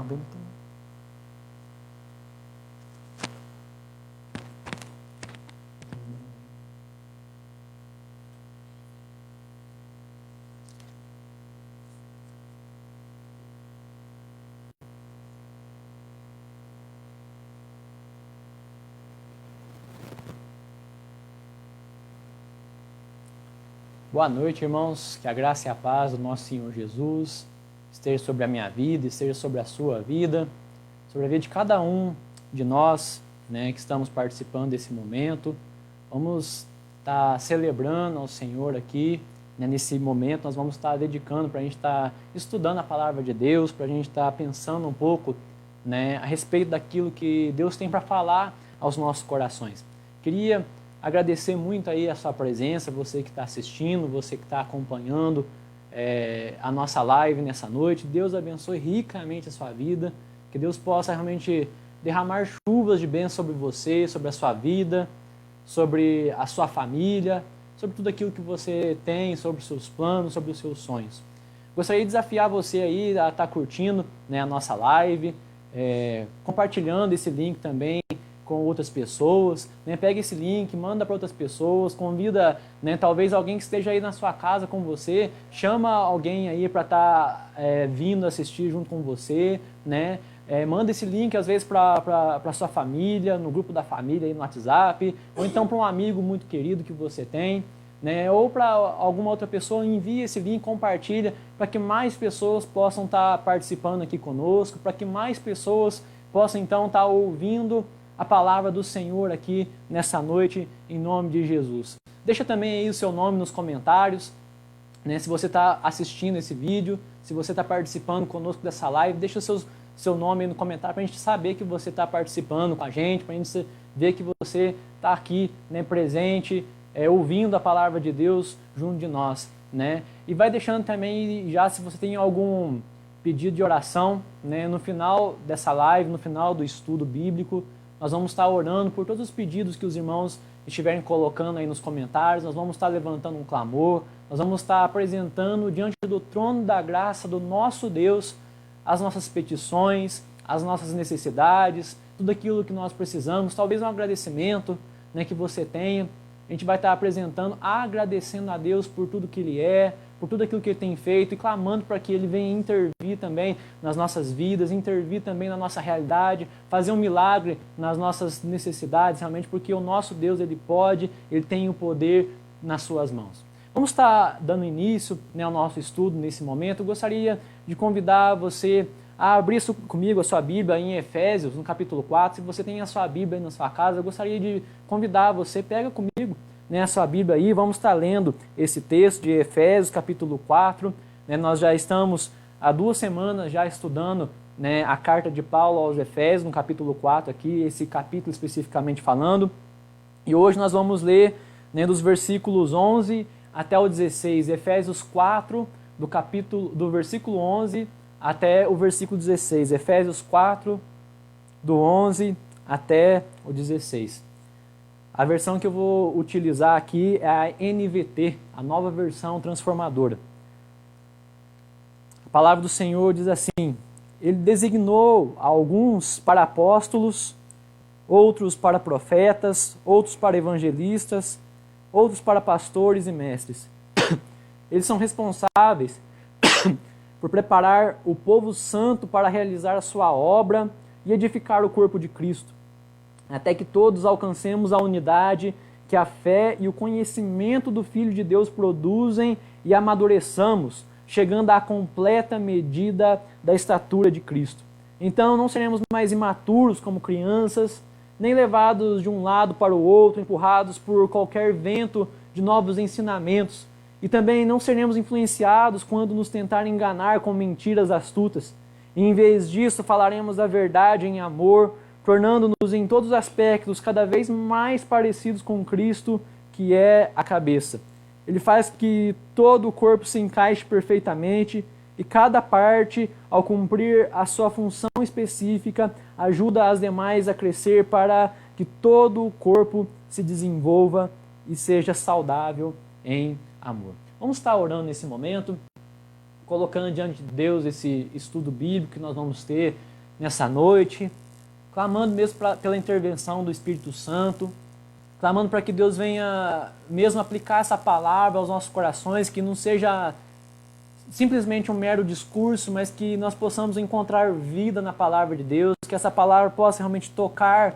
Bíblia também. Boa noite, irmãos. Que a graça e a paz do nosso Senhor Jesus esteja sobre a minha vida, esteja sobre a sua vida, sobre a vida de cada um de nós, né, que estamos participando desse momento. Vamos estar celebrando ao Senhor aqui, né, nesse momento. Nós vamos estar dedicando para a gente estar estudando a palavra de Deus, para a gente estar pensando um pouco, né, a respeito daquilo que Deus tem para falar aos nossos corações. Queria agradecer muito aí a sua presença, você que está assistindo, você que está acompanhando a nossa live nessa noite. Deus abençoe ricamente a sua vida, que Deus possa realmente derramar chuvas de bênção sobre você, sobre a sua vida, sobre a sua família, sobre tudo aquilo que você tem, sobre os seus planos, sobre os seus sonhos. Gostaria de desafiar você aí a estar curtindo, né, a nossa live, compartilhando esse link também com outras pessoas, né? Pega esse link, manda para outras pessoas, convida, né, talvez alguém que esteja aí na sua casa com você, chama alguém aí para estar vindo assistir junto com você, né? Manda esse link às vezes para sua família, no grupo da família aí no WhatsApp, ou então para um amigo muito querido que você tem, né? Ou para alguma outra pessoa, envia esse link, compartilha, para que mais pessoas possam estar participando aqui conosco, para que mais pessoas possam então estar ouvindo a palavra do Senhor aqui nessa noite, em nome de Jesus. Deixa também aí o seu nome nos comentários, né? Se você está assistindo esse vídeo, se você está participando conosco dessa live, deixa o seu nome aí no comentário para a gente saber que você está participando com a gente, para a gente ver que você está aqui, né, presente, ouvindo a palavra de Deus junto de nós, né? E vai deixando também já, se você tem algum pedido de oração, né, no final dessa live, no final do estudo bíblico, nós vamos estar orando por todos os pedidos que os irmãos estiverem colocando aí nos comentários, nós vamos estar levantando um clamor, nós vamos estar apresentando diante do trono da graça do nosso Deus as nossas petições, as nossas necessidades, tudo aquilo que nós precisamos, talvez um agradecimento, né, que você tenha. A gente vai estar apresentando, agradecendo a Deus por tudo que Ele é, por tudo aquilo que Ele tem feito e clamando para que Ele venha intervir também nas nossas vidas, intervir também na nossa realidade, fazer um milagre nas nossas necessidades, realmente, porque o nosso Deus, Ele pode, Ele tem o poder nas suas mãos. Vamos estar dando início, né, ao nosso estudo nesse momento. Eu gostaria de convidar você a abrir comigo a sua Bíblia em Efésios, no capítulo 4. Se você tem a sua Bíblia aí na sua casa, eu gostaria de convidar você, pega comigo, né, a sua Bíblia aí, vamos estar lendo esse texto de Efésios, capítulo 4. Né, nós já estamos há 2 semanas já estudando, né, a carta de Paulo aos Efésios, no capítulo 4 aqui, esse capítulo especificamente falando. E hoje nós vamos ler, né, dos versículos 11 até o 16, Efésios 4, do versículo 11 até o versículo 16, Efésios 4, do 11 até o 16. A versão que eu vou utilizar aqui é a NVT, a nova versão transformadora. A palavra do Senhor diz assim: Ele designou alguns para apóstolos, outros para profetas, outros para evangelistas, outros para pastores e mestres. Eles são responsáveis por preparar o povo santo para realizar a sua obra e edificar o corpo de Cristo, até que todos alcancemos a unidade que a fé e o conhecimento do Filho de Deus produzem e amadureçamos, chegando à completa medida da estatura de Cristo. Então não seremos mais imaturos como crianças, nem levados de um lado para o outro, empurrados por qualquer vento de novos ensinamentos, e também não seremos influenciados quando nos tentarem enganar com mentiras astutas. E, em vez disso, falaremos a verdade em amor, tornando-nos em todos os aspectos cada vez mais parecidos com Cristo, que é a cabeça. Ele faz que todo o corpo se encaixe perfeitamente e cada parte, ao cumprir a sua função específica, ajuda as demais a crescer para que todo o corpo se desenvolva e seja saudável em amor. Vamos estar orando nesse momento, colocando diante de Deus esse estudo bíblico que nós vamos ter nessa noite, clamando mesmo pela intervenção do Espírito Santo, clamando para que Deus venha mesmo aplicar essa palavra aos nossos corações, que não seja simplesmente um mero discurso, mas que nós possamos encontrar vida na palavra de Deus, que essa palavra possa realmente tocar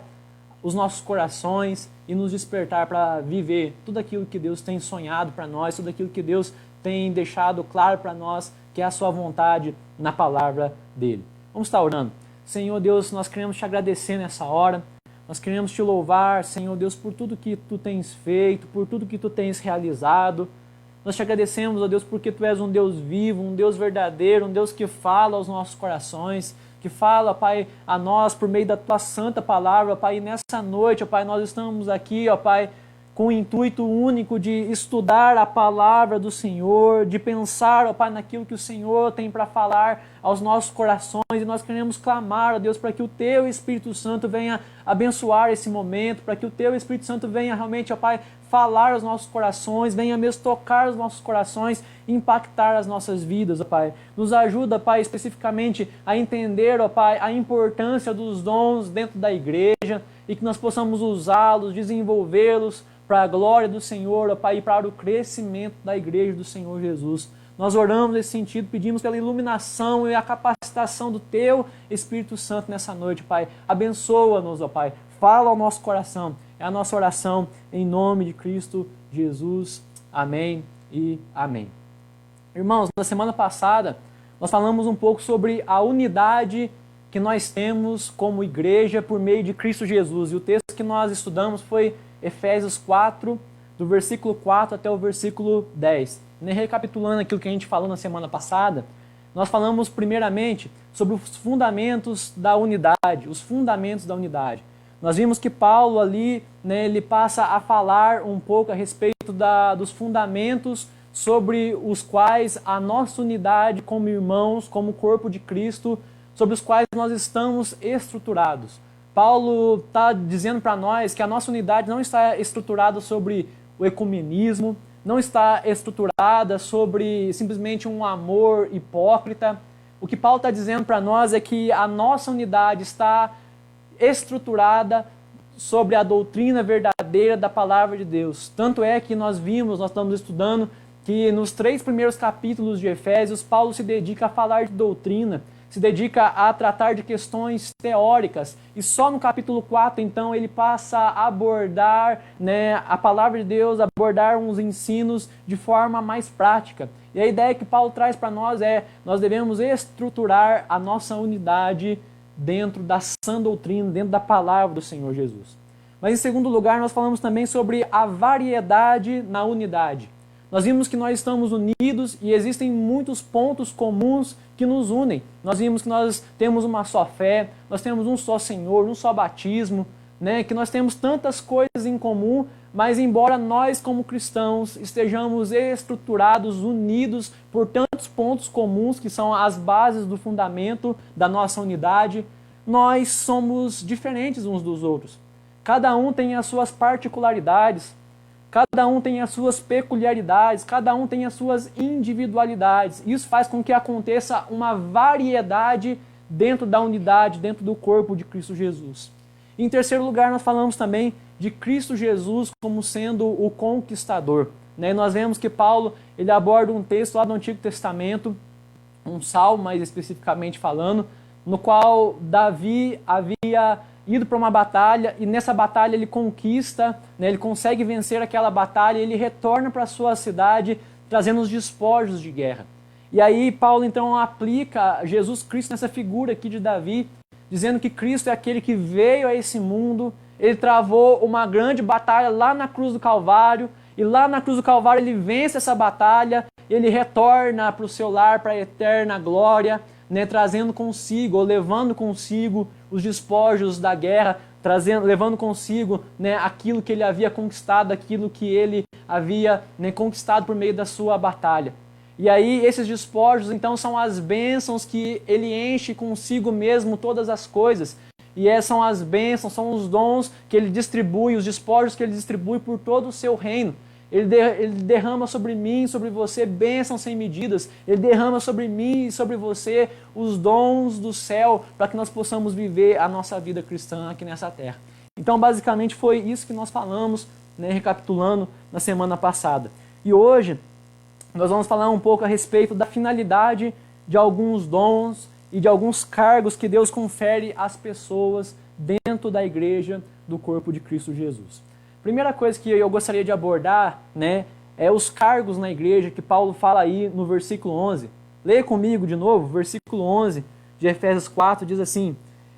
os nossos corações e nos despertar para viver tudo aquilo que Deus tem sonhado para nós, tudo aquilo que Deus tem deixado claro para nós, que é a sua vontade na palavra dele. Vamos estar orando. Senhor Deus, nós queremos te agradecer nessa hora, nós queremos te louvar, Senhor Deus, por tudo que tu tens feito, por tudo que tu tens realizado. Nós te agradecemos, ó Deus, porque tu és um Deus vivo, um Deus verdadeiro, um Deus que fala aos nossos corações, que fala, Pai, a nós por meio da tua santa palavra, Pai, e nessa noite, ó Pai, nós estamos aqui, ó Pai, com o intuito único de estudar a palavra do Senhor, de pensar, ó Pai, naquilo que o Senhor tem para falar aos nossos corações, e nós queremos clamar, ó Deus, para que o Teu Espírito Santo venha abençoar esse momento, para que o Teu Espírito Santo venha realmente, ó Pai, falar aos nossos corações, venha mesmo tocar os nossos corações, impactar as nossas vidas, ó Pai. Nos ajuda, Pai, especificamente a entender, ó Pai, a importância dos dons dentro da igreja e que nós possamos usá-los, desenvolvê-los para a glória do Senhor, ó Pai, e para o crescimento da igreja do Senhor Jesus. Nós oramos nesse sentido, pedimos pela iluminação e a capacitação do Teu Espírito Santo nessa noite, Pai. Abençoa-nos, ó Pai. Fala ao nosso coração. É a nossa oração em nome de Cristo Jesus. Amém e amém. Irmãos, na semana passada nós falamos um pouco sobre a unidade que nós temos como igreja por meio de Cristo Jesus. E o texto que nós estudamos foi Efésios 4, do versículo 4 até o versículo 10. E recapitulando aquilo que a gente falou na semana passada, nós falamos primeiramente sobre os fundamentos da unidade, os fundamentos da unidade. Nós vimos que Paulo ali, ele passa a falar um pouco a respeito dos fundamentos sobre os quais a nossa unidade como irmãos, como corpo de Cristo, sobre os quais nós estamos estruturados. Paulo está dizendo para nós que a nossa unidade não está estruturada sobre o ecumenismo, não está estruturada sobre simplesmente um amor hipócrita. O que Paulo está dizendo para nós é que a nossa unidade está estruturada sobre a doutrina verdadeira da palavra de Deus. Tanto é que nós estamos estudando que nos 3 primeiros capítulos de Efésios, Paulo se dedica a falar de doutrina, se dedica a tratar de questões teóricas, e só no capítulo 4, então, ele passa a abordar a palavra de Deus, abordar uns ensinos de forma mais prática. E a ideia que Paulo traz para nós é, nós devemos estruturar a nossa unidade dentro da sã doutrina, dentro da palavra do Senhor Jesus. Mas em segundo lugar, nós falamos também sobre a variedade na unidade. Nós vimos que nós estamos unidos e existem muitos pontos comuns que nos unem. Nós vimos que nós temos uma só fé, nós temos um só Senhor, um só batismo, que nós temos tantas coisas em comum, mas embora nós como cristãos estejamos estruturados, unidos por tantos pontos comuns que são as bases do fundamento da nossa unidade, nós somos diferentes uns dos outros. Cada um tem as suas particularidades, cada um tem as suas peculiaridades, cada um tem as suas individualidades. Isso faz com que aconteça uma variedade dentro da unidade, dentro do corpo de Cristo Jesus. Em terceiro lugar, nós falamos também de Cristo Jesus como sendo o conquistador. Nós vemos que Paulo ele aborda um texto lá do Antigo Testamento, um salmo mais especificamente falando, no qual Davi havia ido para uma batalha e nessa batalha ele conquista, ele consegue vencer aquela batalha e ele retorna para a sua cidade trazendo os despojos de guerra. E aí Paulo então aplica Jesus Cristo nessa figura aqui de Davi, dizendo que Cristo é aquele que veio a esse mundo, ele travou uma grande batalha lá na cruz do Calvário, e lá na cruz do Calvário ele vence essa batalha, ele retorna para o seu lar, para a eterna glória, trazendo consigo, ou levando consigo os despojos da guerra, levando consigo aquilo que ele havia conquistado, aquilo que ele havia conquistado por meio da sua batalha. E aí esses despojos então são as bênçãos que ele enche consigo mesmo todas as coisas. E essas são as bênçãos, são os dons que ele distribui, os despojos que ele distribui por todo o seu reino. Ele derrama sobre mim, sobre você, bênçãos sem medidas. Ele derrama sobre mim e sobre você os dons do céu para que nós possamos viver a nossa vida cristã aqui nessa terra. Então, basicamente, foi isso que nós falamos, né, recapitulando na semana passada. E hoje, nós vamos falar um pouco a respeito da finalidade de alguns dons e de alguns cargos que Deus confere às pessoas dentro da igreja do corpo de Cristo Jesus. Primeira coisa que eu gostaria de abordar, né, é os cargos na igreja que Paulo fala aí no versículo 11. Leia comigo de novo, versículo 11 de Efésios 4 diz assim: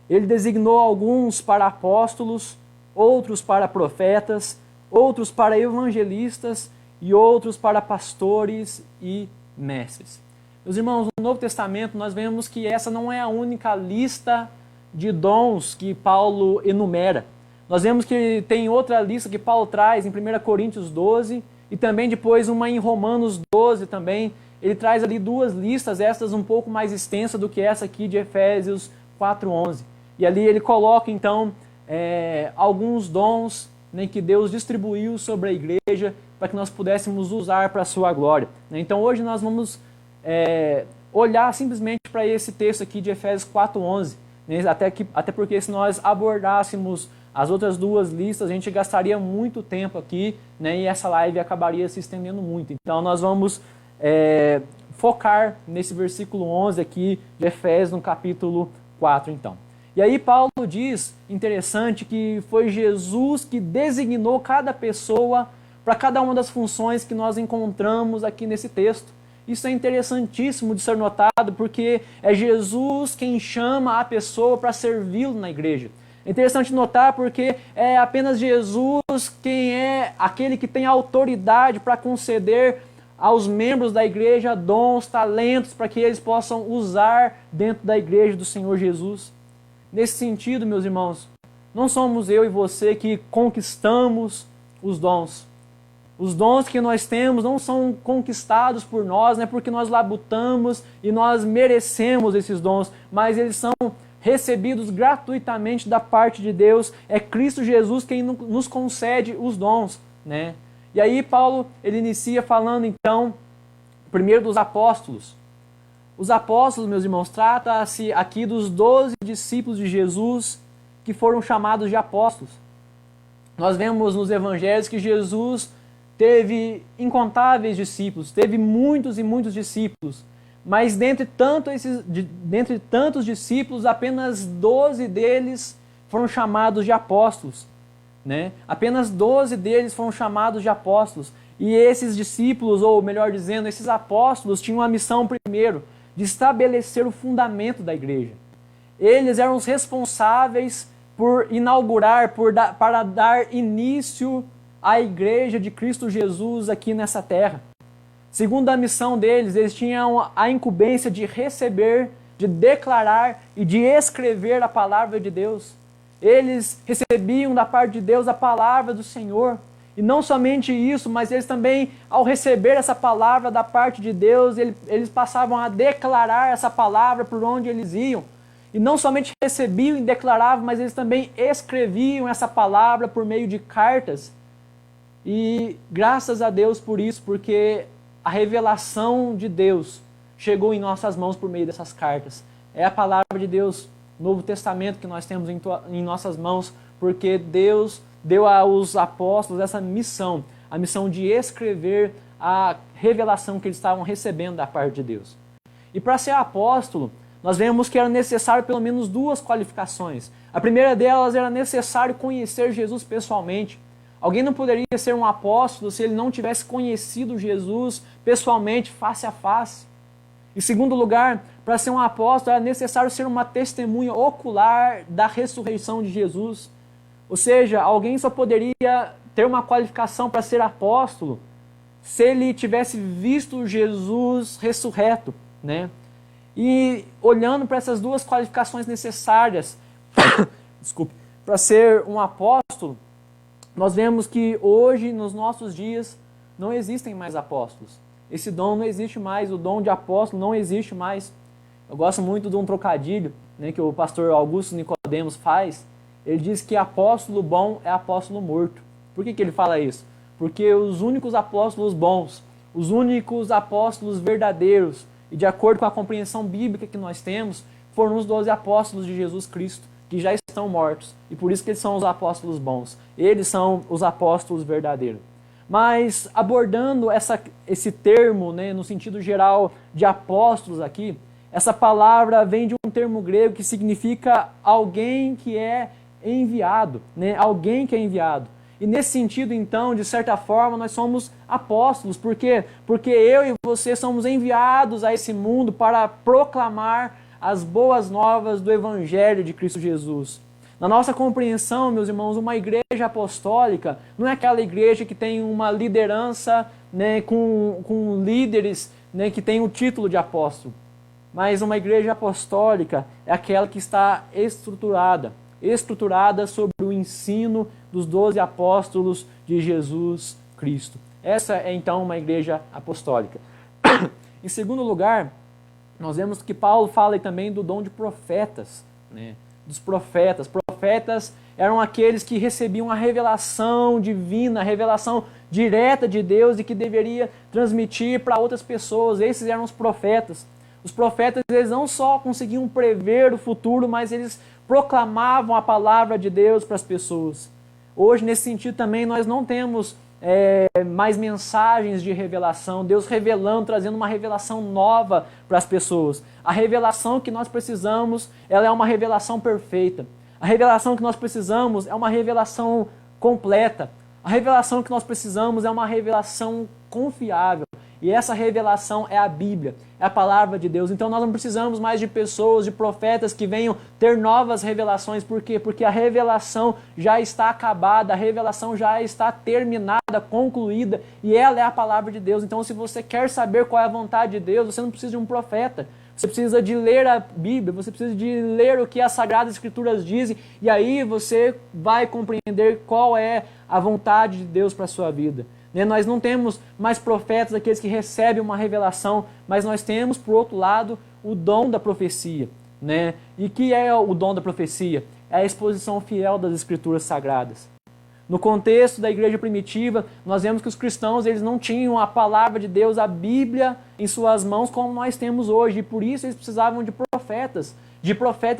Ele designou alguns para apóstolos, outros para profetas, outros para evangelistas e outros para pastores e mestres. Meus irmãos, no Novo Testamento nós vemos que essa não é a única lista de dons que Paulo enumera. Nós vemos que tem outra lista que Paulo traz em 1 Coríntios 12 e também depois uma em Romanos 12 também. Ele traz ali duas listas, estas um pouco mais extensas do que essa aqui de Efésios 4:11. E ali ele coloca então alguns dons, né, que Deus distribuiu sobre a igreja para que nós pudéssemos usar para a sua glória. Então hoje nós vamos olhar simplesmente para esse texto aqui de Efésios 4:11. Né, até porque se nós abordássemos as outras duas listas, a gente gastaria muito tempo aqui, né, e essa live acabaria se estendendo muito. Então nós vamos focar nesse versículo 11 aqui de Efésios, no capítulo 4 então. E aí Paulo diz, interessante, que foi Jesus que designou cada pessoa para cada uma das funções que nós encontramos aqui nesse texto. Isso é interessantíssimo de ser notado, porque é Jesus quem chama a pessoa para servi-lo na igreja. É interessante notar porque é apenas Jesus quem é aquele que tem autoridade para conceder aos membros da igreja dons, talentos, para que eles possam usar dentro da igreja do Senhor Jesus. Nesse sentido, meus irmãos, não somos eu e você que conquistamos os dons. Os dons que nós temos não são conquistados por nós, não é porque nós labutamos e nós merecemos esses dons, mas eles são recebidos gratuitamente da parte de Deus. É Cristo Jesus quem nos concede os dons, né? E aí Paulo, ele inicia falando então, primeiro dos apóstolos. Os apóstolos, meus irmãos, trata-se aqui dos 12 discípulos de Jesus que foram chamados de apóstolos. Nós vemos nos evangelhos que Jesus teve incontáveis discípulos, teve muitos e muitos discípulos. Mas dentre tantos discípulos, apenas 12 deles foram chamados de apóstolos. Né? Apenas 12 deles foram chamados de apóstolos. E esses discípulos, ou melhor dizendo, esses apóstolos, tinham a missão primeiro de estabelecer o fundamento da igreja. Eles eram os responsáveis por inaugurar, para dar início à igreja de Cristo Jesus aqui nessa terra. Segundo a missão deles, eles tinham a incumbência de receber, de declarar e de escrever a palavra de Deus. Eles recebiam da parte de Deus a palavra do Senhor. E não somente isso, mas eles também, ao receber essa palavra da parte de Deus, eles passavam a declarar essa palavra por onde eles iam. E não somente recebiam e declaravam, mas eles também escreviam essa palavra por meio de cartas. E graças a Deus por isso, porque a revelação de Deus chegou em nossas mãos por meio dessas cartas. É a palavra de Deus, Novo Testamento que nós temos em nossas mãos, porque Deus deu aos apóstolos essa missão, a missão de escrever a revelação que eles estavam recebendo da parte de Deus. E para ser apóstolo, nós vemos que era necessário pelo menos duas qualificações. A primeira delas era necessário conhecer Jesus pessoalmente. Alguém não poderia ser um apóstolo se ele não tivesse conhecido Jesus pessoalmente, face a face. Em segundo lugar, para ser um apóstolo era necessário ser uma testemunha ocular da ressurreição de Jesus. Ou seja, alguém só poderia ter uma qualificação para ser apóstolo se ele tivesse visto Jesus ressurreto, né? E olhando para essas duas qualificações necessárias para ser um apóstolo, nós vemos que hoje, nos nossos dias, não existem mais apóstolos. Esse dom não existe mais, o dom de apóstolo não existe mais. Eu gosto muito de um trocadilho, né, que o pastor Augusto Nicodemos faz. Ele diz que apóstolo bom é apóstolo morto. Por que ele fala isso? porque os únicos apóstolos bons, os únicos apóstolos verdadeiros, e de acordo com a compreensão bíblica que nós temos, foram os 12 apóstolos de Jesus Cristo, que já estão mortos, e por isso que eles são os apóstolos bons. Eles são os apóstolos verdadeiros. Mas abordando esse termo, né, no sentido geral de apóstolos aqui, essa palavra vem de um termo grego que significa alguém que é enviado, né, alguém que é enviado. E nesse sentido, então, de certa forma, nós somos apóstolos. Por quê? Porque eu e você somos enviados a esse mundo para proclamar as boas novas do Evangelho de Cristo Jesus. Na nossa compreensão, meus irmãos, uma igreja apostólica não é aquela igreja que tem uma liderança, né, com líderes, né, que tem o título de apóstolo. Mas uma igreja apostólica é aquela que está estruturada sobre o ensino dos 12 apóstolos de Jesus Cristo. Essa é então uma igreja apostólica. Em segundo lugar, nós vemos que Paulo fala também do dom de profetas, né? Dos profetas. Profetas eram aqueles que recebiam a revelação divina, a revelação direta de Deus e que deveria transmitir para outras pessoas. Esses eram os profetas. Os profetas, eles não só conseguiam prever o futuro, mas eles proclamavam a palavra de Deus para as pessoas. Hoje, nesse sentido também, nós não temos mais mensagens de revelação, Deus revelando, trazendo uma revelação nova para as pessoas. A revelação que nós precisamos, ela é uma revelação perfeita. A revelação que nós precisamos é uma revelação completa. A revelação que nós precisamos é uma revelação confiável. E essa revelação é a Bíblia, é a palavra de Deus. Então nós não precisamos mais de pessoas, de profetas que venham ter novas revelações. Por quê? Porque a revelação já está acabada, a revelação já está terminada, concluída, e ela é a palavra de Deus. Então se você quer saber qual é a vontade de Deus, você não precisa de um profeta. Você precisa de ler a Bíblia, você precisa de ler o que as Sagradas Escrituras dizem, e aí você vai compreender qual é a vontade de Deus para a sua vida. Nós não temos mais profetas, aqueles que recebem uma revelação, mas nós temos, por outro lado, o dom da profecia. Né? E que é o dom da profecia? É a exposição fiel das Escrituras Sagradas. No contexto da igreja primitiva, nós vemos que os cristãos eles não tinham a palavra de Deus, a Bíblia, em suas mãos como nós temos hoje. E por isso eles precisavam de profetas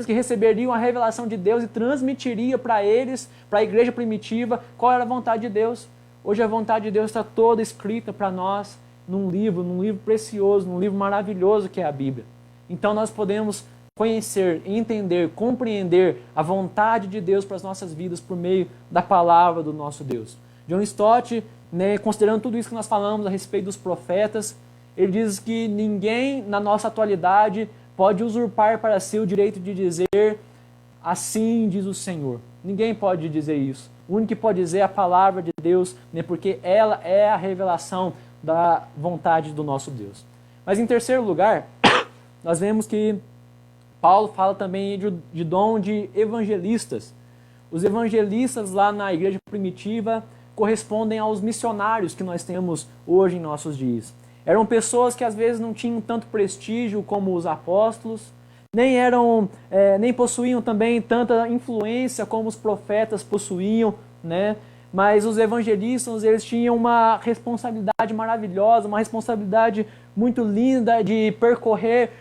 que receberiam a revelação de Deus e transmitiriam para eles, para a igreja primitiva, qual era a vontade de Deus. Hoje a vontade de Deus está toda escrita para nós num livro precioso, num livro maravilhoso que é a Bíblia. Então nós podemos conhecer, entender, compreender a vontade de Deus para as nossas vidas por meio da palavra do nosso Deus. John Stott, considerando tudo isso que nós falamos a respeito dos profetas, ele diz que ninguém na nossa atualidade pode usurpar para si o direito de dizer assim diz o Senhor. Ninguém pode dizer isso. O único que pode dizer é a palavra de Deus, porque ela é a revelação da vontade do nosso Deus. Mas em terceiro lugar, nós vemos que Paulo fala também de dom de evangelistas. Os evangelistas lá na igreja primitiva correspondem aos missionários que nós temos hoje em nossos dias. Eram pessoas que às vezes não tinham tanto prestígio como os apóstolos, nem possuíam também tanta influência como os profetas possuíam, né? Mas os evangelistas, eles tinham uma responsabilidade maravilhosa, uma responsabilidade muito linda de percorrer,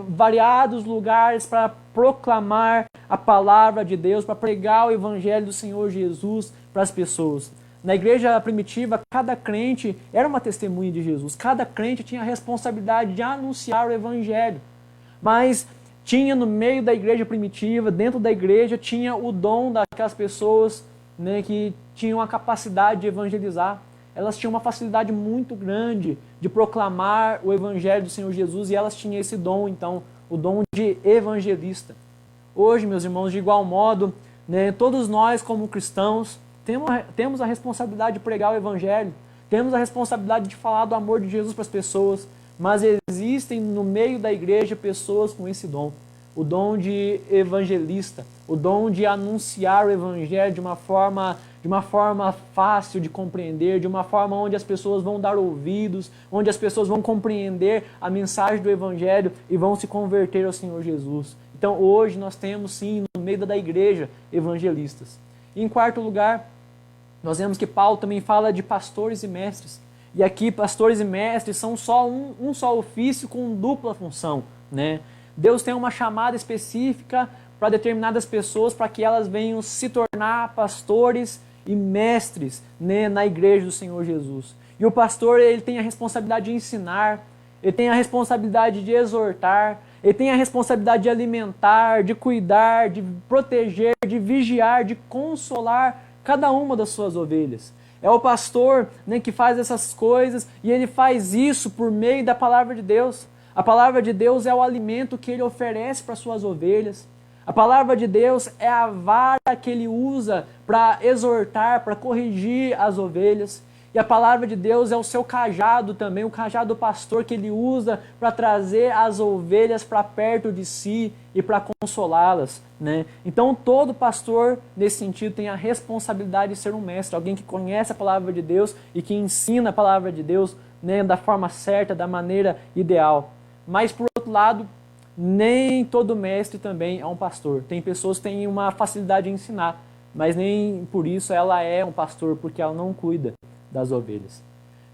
variados lugares para proclamar a palavra de Deus, para pregar o evangelho do Senhor Jesus para as pessoas. Na igreja primitiva, cada crente era uma testemunha de Jesus, cada crente tinha a responsabilidade de anunciar o evangelho. Mas tinha no meio da igreja primitiva, dentro da igreja, tinha o dom daquelas pessoas que tinham a capacidade de evangelizar. Elas tinham uma facilidade muito grande de proclamar o evangelho do Senhor Jesus e elas tinham esse dom, então, o dom de evangelista. Hoje, meus irmãos, de igual modo, todos nós como cristãos temos a responsabilidade de pregar o evangelho, temos a responsabilidade de falar do amor de Jesus para as pessoas, mas existem no meio da igreja pessoas com esse dom, o dom de evangelista, o dom de anunciar o evangelho de uma forma fácil de compreender, de uma forma onde as pessoas vão dar ouvidos, onde as pessoas vão compreender a mensagem do evangelho e vão se converter ao Senhor Jesus. Então hoje nós temos sim no meio da igreja evangelistas. E, em quarto lugar, nós vemos que Paulo também fala de pastores e mestres. E aqui, pastores e mestres são só um só ofício com dupla função, né? Deus tem uma chamada específica para determinadas pessoas, para que elas venham se tornar pastores e mestres, né, na igreja do Senhor Jesus. E o pastor, ele tem a responsabilidade de ensinar, ele tem a responsabilidade de exortar, ele tem a responsabilidade de alimentar, de cuidar, de proteger, de vigiar, de consolar cada uma das suas ovelhas. É o pastor, né, que faz essas coisas, e ele faz isso por meio da palavra de Deus. A palavra de Deus é o alimento que ele oferece para suas ovelhas. A palavra de Deus é a vara que ele usa para exortar, para corrigir as ovelhas. E a palavra de Deus é o seu cajado também, o cajado do pastor que ele usa para trazer as ovelhas para perto de si e para consolá-las, né? Então todo pastor, nesse sentido, tem a responsabilidade de ser um mestre, alguém que conhece a palavra de Deus e que ensina a palavra de Deus, né, da forma certa, da maneira ideal. Mas, por outro lado, nem todo mestre também é um pastor. Tem pessoas que têm uma facilidade em ensinar, mas nem por isso ela é um pastor, porque ela não cuida das ovelhas.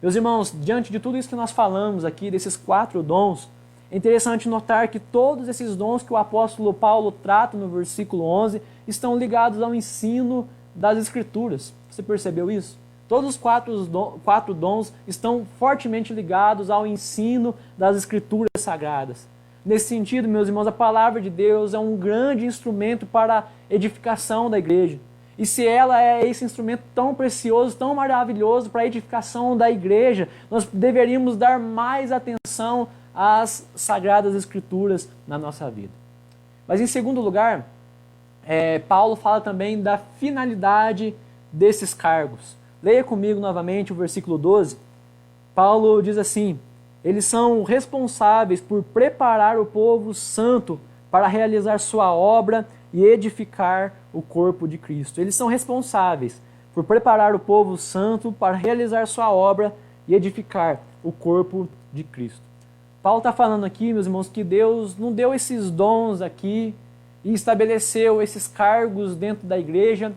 Meus irmãos, diante de tudo isso que nós falamos aqui, desses 4 dons, é interessante notar que todos esses dons que o apóstolo Paulo trata no versículo 11 estão ligados ao ensino das Escrituras. Você percebeu isso? Todos os 4 dons estão fortemente ligados ao ensino das Escrituras sagradas. Nesse sentido, meus irmãos, a palavra de Deus é um grande instrumento para a edificação da igreja. E se ela é esse instrumento tão precioso, tão maravilhoso para a edificação da igreja, nós deveríamos dar mais atenção às Sagradas Escrituras na nossa vida. Mas em segundo lugar, Paulo fala também da finalidade desses cargos. Leia comigo novamente o versículo 12. Paulo diz assim: eles são responsáveis por preparar o povo santo para realizar sua obra e edificar o corpo de Cristo. Eles são responsáveis por preparar o povo santo para realizar sua obra e edificar o corpo de Cristo. Paulo está falando aqui, meus irmãos, que Deus não deu esses dons aqui e estabeleceu esses cargos dentro da igreja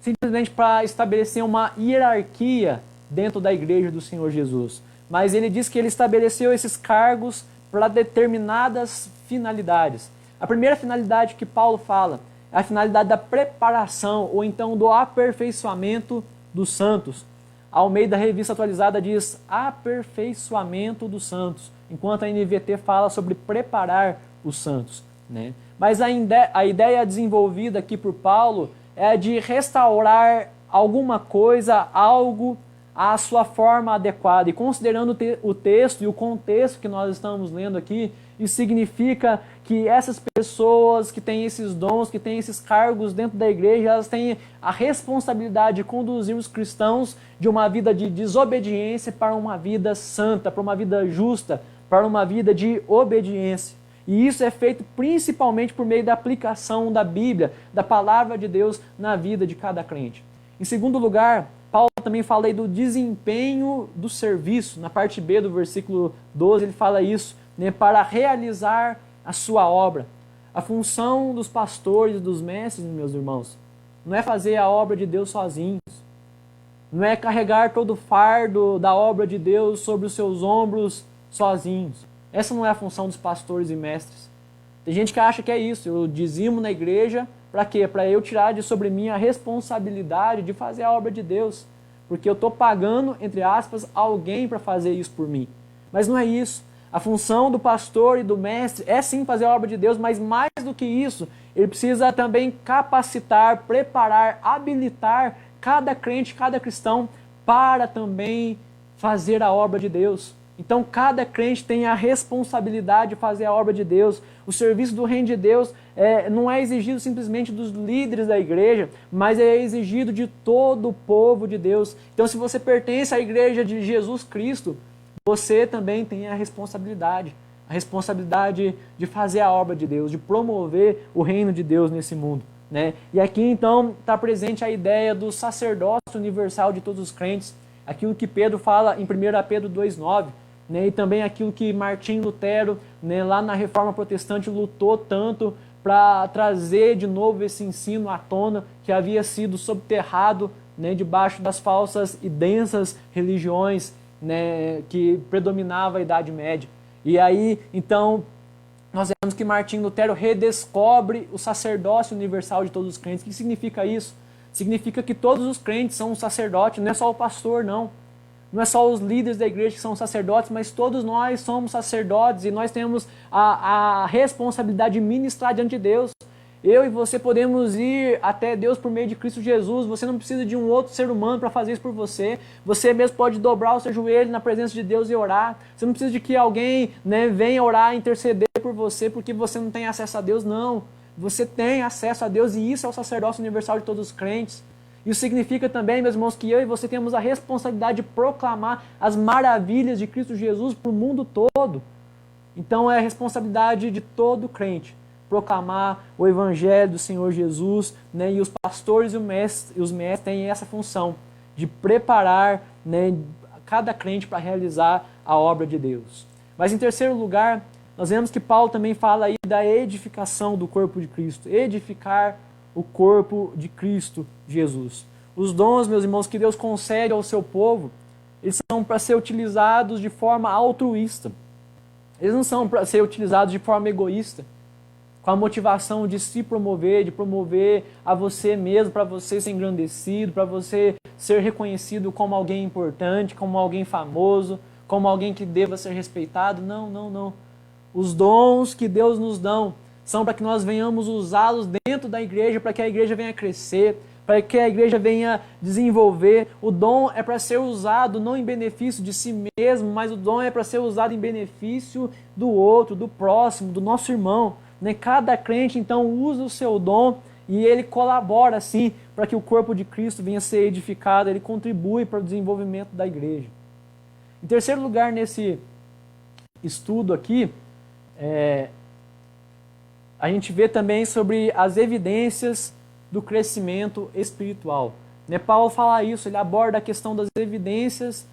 simplesmente para estabelecer uma hierarquia dentro da igreja do Senhor Jesus. Mas ele diz que ele estabeleceu esses cargos para determinadas finalidades. A primeira finalidade que Paulo fala é a finalidade da preparação, ou então do aperfeiçoamento dos santos. A Almeida Revista Atualizada diz aperfeiçoamento dos santos, enquanto a NVT fala sobre preparar os santos, né? Mas a ideia desenvolvida aqui por Paulo é a de restaurar alguma coisa, algo, à sua forma adequada. E considerando o texto e o contexto que nós estamos lendo aqui, isso significa que essas pessoas que têm esses dons, que têm esses cargos dentro da igreja, elas têm a responsabilidade de conduzir os cristãos de uma vida de desobediência para uma vida santa, para uma vida justa, para uma vida de obediência. E isso é feito principalmente por meio da aplicação da Bíblia, da palavra de Deus na vida de cada crente. Em segundo lugar, Paulo também fala aí do desempenho do serviço. Na parte B do versículo 12 ele fala isso, né, para realizar a sua obra. A função dos pastores e dos mestres, meus irmãos, não é fazer a obra de Deus sozinhos. Não é carregar todo o fardo da obra de Deus sobre os seus ombros sozinhos. Essa não é a função dos pastores e mestres. Tem gente que acha que é isso. Eu dizimo na igreja, para quê? Para eu tirar de sobre mim a responsabilidade de fazer a obra de Deus. Porque eu estou pagando, entre aspas, alguém para fazer isso por mim. Mas não é isso. A função do pastor e do mestre é sim fazer a obra de Deus, mas mais do que isso, ele precisa também capacitar, preparar, habilitar cada crente, cada cristão para também fazer a obra de Deus. Então cada crente tem a responsabilidade de fazer a obra de Deus. O serviço do reino de Deus não é exigido simplesmente dos líderes da igreja, mas é exigido de todo o povo de Deus. Então se você pertence à igreja de Jesus Cristo, você também tem a responsabilidade de fazer a obra de Deus, de promover o reino de Deus nesse mundo, né? E aqui então está presente a ideia do sacerdócio universal de todos os crentes, aquilo que Pedro fala em 1 Pedro 2,9, né? E também aquilo que Martim Lutero, né, lá na Reforma Protestante, lutou tanto para trazer de novo esse ensino à tona que havia sido subterrado, né, debaixo das falsas e densas religiões, né, que predominava a Idade Média. E aí, então, nós vemos que Martinho Lutero redescobre o sacerdócio universal de todos os crentes. O que significa isso? Significa que todos os crentes são um sacerdote, não é só o pastor, não. Não é só os líderes da igreja que são sacerdotes, mas todos nós somos sacerdotes e nós temos a responsabilidade de ministrar diante de Deus. Eu e você podemos ir até Deus por meio de Cristo Jesus. Você não precisa de um outro ser humano para fazer isso por você. Você mesmo pode dobrar o seu joelho na presença de Deus e orar. Você não precisa de que alguém, né, venha orar, interceder por você porque você não tem acesso a Deus. Não. Você tem acesso a Deus e isso é o sacerdócio universal de todos os crentes. Isso significa também, meus irmãos, que eu e você temos a responsabilidade de proclamar as maravilhas de Cristo Jesus para o mundo todo. Então é a responsabilidade de todo crente proclamar o Evangelho do Senhor Jesus, né? E os pastores e os mestres têm essa função de preparar, né, cada crente para realizar a obra de Deus. Mas em terceiro lugar, nós vemos que Paulo também fala aí da edificação do corpo de Cristo, edificar o corpo de Cristo Jesus. Os dons, meus irmãos, que Deus concede ao seu povo, eles são para ser utilizados de forma altruísta. Eles não são para ser utilizados de forma egoísta, com a motivação de se promover, de promover a você mesmo, para você ser engrandecido, para você ser reconhecido como alguém importante, como alguém famoso, como alguém que deva ser respeitado. Não, não, não. Os dons que Deus nos dão são para que nós venhamos usá-los dentro da igreja, para que a igreja venha crescer, para que a igreja venha desenvolver. O dom é para ser usado não em benefício de si mesmo, mas o dom é para ser usado em benefício do outro, do próximo, do nosso irmão. Cada crente, então, usa o seu dom e ele colabora, assim, para que o corpo de Cristo venha a ser edificado, ele contribui para o desenvolvimento da igreja. Em terceiro lugar, nesse estudo aqui, a gente vê também sobre as evidências do crescimento espiritual. Paulo fala isso, ele aborda a questão das evidências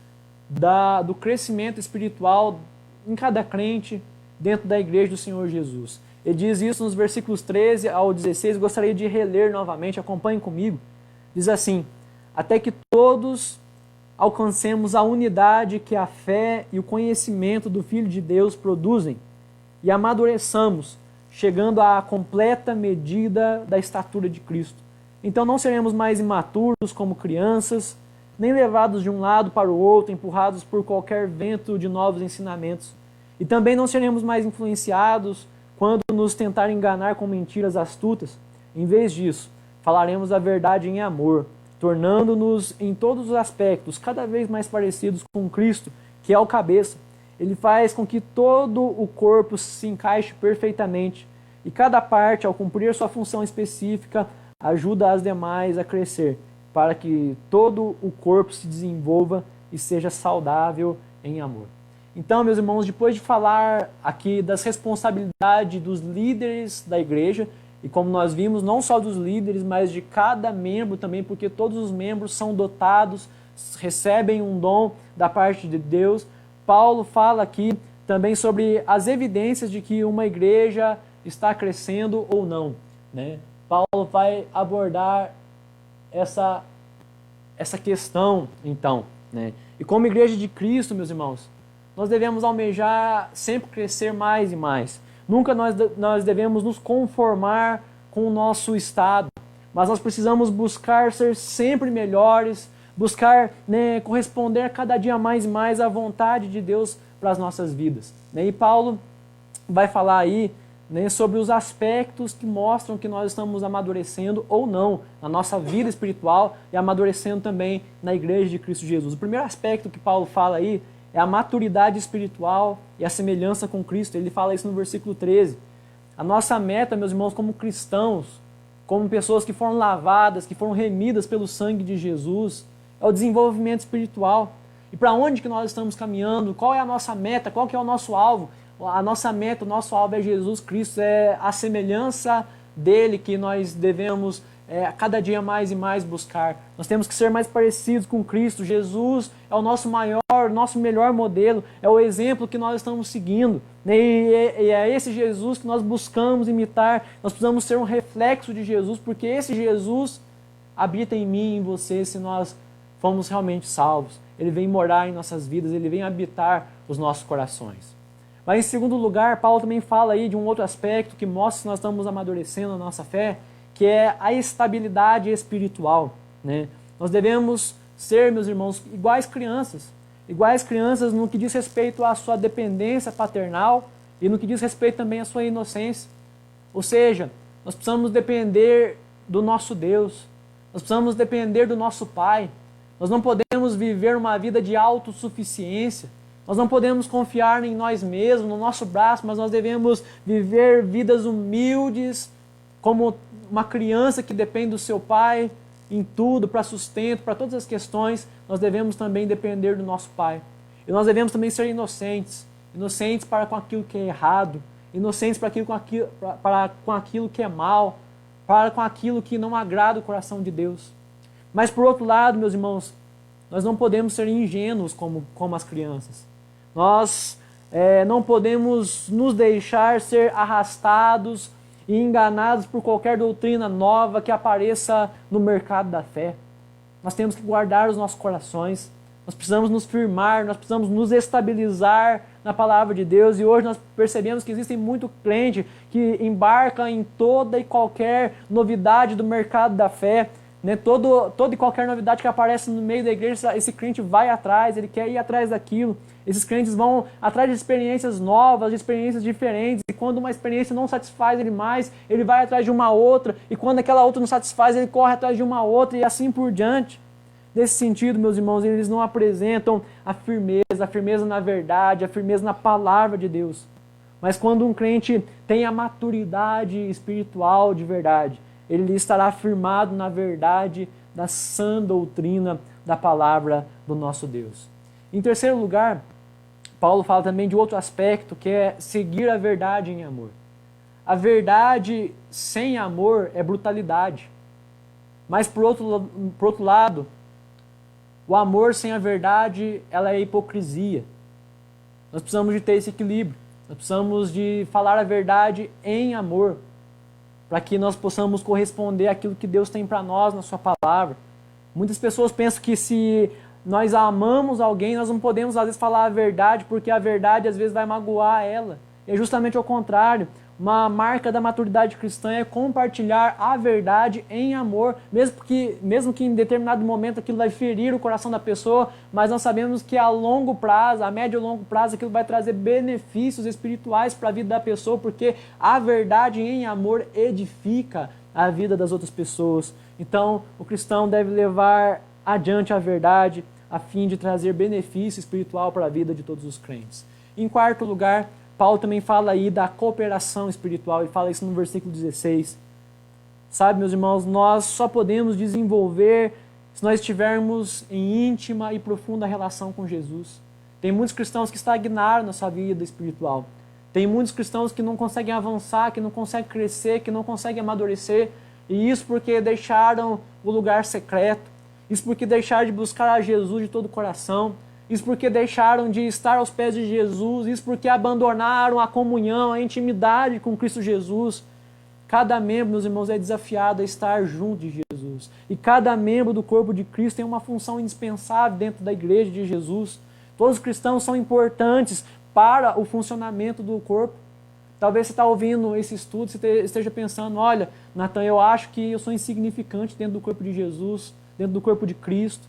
do crescimento espiritual em cada crente dentro da igreja do Senhor Jesus. Ele diz isso nos versículos 13 ao 16, gostaria de reler novamente, acompanhem comigo. Diz assim: até que todos alcancemos a unidade que a fé e o conhecimento do Filho de Deus produzem e amadureçamos, chegando à completa medida da estatura de Cristo. Então não seremos mais imaturos como crianças, nem levados de um lado para o outro, empurrados por qualquer vento de novos ensinamentos. E também não seremos mais influenciados quando nos tentarem enganar com mentiras astutas. Em vez disso, falaremos a verdade em amor, tornando-nos em todos os aspectos cada vez mais parecidos com Cristo, que é o cabeça. Ele faz com que todo o corpo se encaixe perfeitamente e cada parte, ao cumprir sua função específica, ajuda as demais a crescer, para que todo o corpo se desenvolva e seja saudável em amor. Então, meus irmãos, depois de falar aqui das responsabilidades dos líderes da igreja, e como nós vimos, não só dos líderes, mas de cada membro também, porque todos os membros são dotados, recebem um dom da parte de Deus, Paulo fala aqui também sobre as evidências de que uma igreja está crescendo ou não. Paulo vai abordar essa questão, então. E como igreja de Cristo, meus irmãos, nós devemos almejar sempre crescer mais e mais. Nunca nós devemos nos conformar com o nosso estado, mas nós precisamos buscar ser sempre melhores, buscar corresponder cada dia mais e mais à vontade de Deus para as nossas vidas. E Paulo vai falar aí sobre os aspectos que mostram que nós estamos amadurecendo ou não na nossa vida espiritual e amadurecendo também na igreja de Cristo Jesus. O primeiro aspecto que Paulo fala aí é a maturidade espiritual e a semelhança com Cristo. Ele fala isso no versículo 13. A nossa meta, meus irmãos, como cristãos, como pessoas que foram lavadas, que foram remidas pelo sangue de Jesus, é o desenvolvimento espiritual. E para onde que nós estamos caminhando? Qual é a nossa meta? Qual que é o nosso alvo? A nossa meta, o nosso alvo é Jesus Cristo, é a semelhança dele que nós devemos cada dia mais e mais buscar. Nós temos que ser mais parecidos com Cristo. Jesus é o nosso nosso melhor modelo, é o exemplo que nós estamos seguindo. E é esse Jesus que nós buscamos imitar. Nós precisamos ser um reflexo de Jesus, porque esse Jesus habita em mim e em você se nós fomos realmente salvos. Ele vem morar em nossas vidas, ele vem habitar os nossos corações. Mas em segundo lugar, Paulo também fala aí de um outro aspecto que mostra se nós estamos amadurecendo a nossa fé, que é a estabilidade espiritual, né? Nós devemos ser, meus irmãos, iguais crianças no que diz respeito à sua dependência paternal e no que diz respeito também à sua inocência. Ou seja, nós precisamos depender do nosso Deus, nós precisamos depender do nosso Pai. Nós não podemos viver uma vida de autossuficiência, nós não podemos confiar em nós mesmos, no nosso braço, mas nós devemos viver vidas humildes, como uma criança que depende do seu pai em tudo, para sustento, para todas as questões. Nós devemos também depender do nosso Pai. E nós devemos também ser inocentes para com aquilo que é errado, inocentes para com aquilo que é mal, para com aquilo que não agrada o coração de Deus. Mas por outro lado, meus irmãos, nós não podemos ser ingênuos como as crianças. Nós não podemos nos deixar ser arrastados e enganados por qualquer doutrina nova que apareça no mercado da fé. Nós temos que guardar os nossos corações, nós precisamos nos firmar, nós precisamos nos estabilizar na palavra de Deus. E hoje nós percebemos que existem muito crente que embarca em toda e qualquer novidade do mercado da fé, né? Toda e qualquer novidade que aparece no meio da igreja, esse crente vai atrás, ele quer ir atrás daquilo. Esses crentes vão atrás de experiências novas, de experiências diferentes, e quando uma experiência não satisfaz ele mais, ele vai atrás de uma outra, e quando aquela outra não satisfaz, ele corre atrás de uma outra, e assim por diante. Nesse sentido, meus irmãos, eles não apresentam a firmeza na verdade, a firmeza na palavra de Deus. Mas quando um crente tem a maturidade espiritual de verdade, ele estará firmado na verdade da sã doutrina da palavra do nosso Deus. Em terceiro lugar, Paulo fala também de outro aspecto, que é seguir a verdade em amor. A verdade sem amor é brutalidade. Mas, por outro lado, o amor sem a verdade, ela é hipocrisia. Nós precisamos de ter esse equilíbrio. Nós precisamos de falar a verdade em amor, para que nós possamos corresponder àquilo que Deus tem para nós na sua palavra. Muitas pessoas pensam que se nós amamos alguém, nós não podemos às vezes falar a verdade, porque a verdade às vezes vai magoar ela. E é justamente ao contrário. Uma marca da maturidade cristã é compartilhar a verdade em amor, mesmo que em determinado momento aquilo vai ferir o coração da pessoa, mas nós sabemos que a longo prazo, a médio e longo prazo, aquilo vai trazer benefícios espirituais para a vida da pessoa, porque a verdade em amor edifica a vida das outras pessoas. Então, o cristão deve levar adiante a verdade, a fim de trazer benefício espiritual para a vida de todos os crentes. Em quarto lugar, Paulo também fala aí da cooperação espiritual, ele fala isso no versículo 16. Sabe, meus irmãos, nós só podemos desenvolver se nós estivermos em íntima e profunda relação com Jesus. Tem muitos cristãos que estagnaram na sua vida espiritual. Tem muitos cristãos que não conseguem avançar, que não conseguem crescer, que não conseguem amadurecer. E isso porque deixaram o lugar secreto. Isso porque deixaram de buscar a Jesus de todo o coração. Isso porque deixaram de estar aos pés de Jesus. Isso porque abandonaram a comunhão, a intimidade com Cristo Jesus. Cada membro, meus irmãos, é desafiado a estar junto de Jesus. E cada membro do corpo de Cristo tem uma função indispensável dentro da igreja de Jesus. Todos os cristãos são importantes para o funcionamento do corpo. Talvez você está ouvindo esse estudo, você esteja pensando, olha, Natan, eu acho que eu sou insignificante dentro do corpo de Jesus, dentro do corpo de Cristo.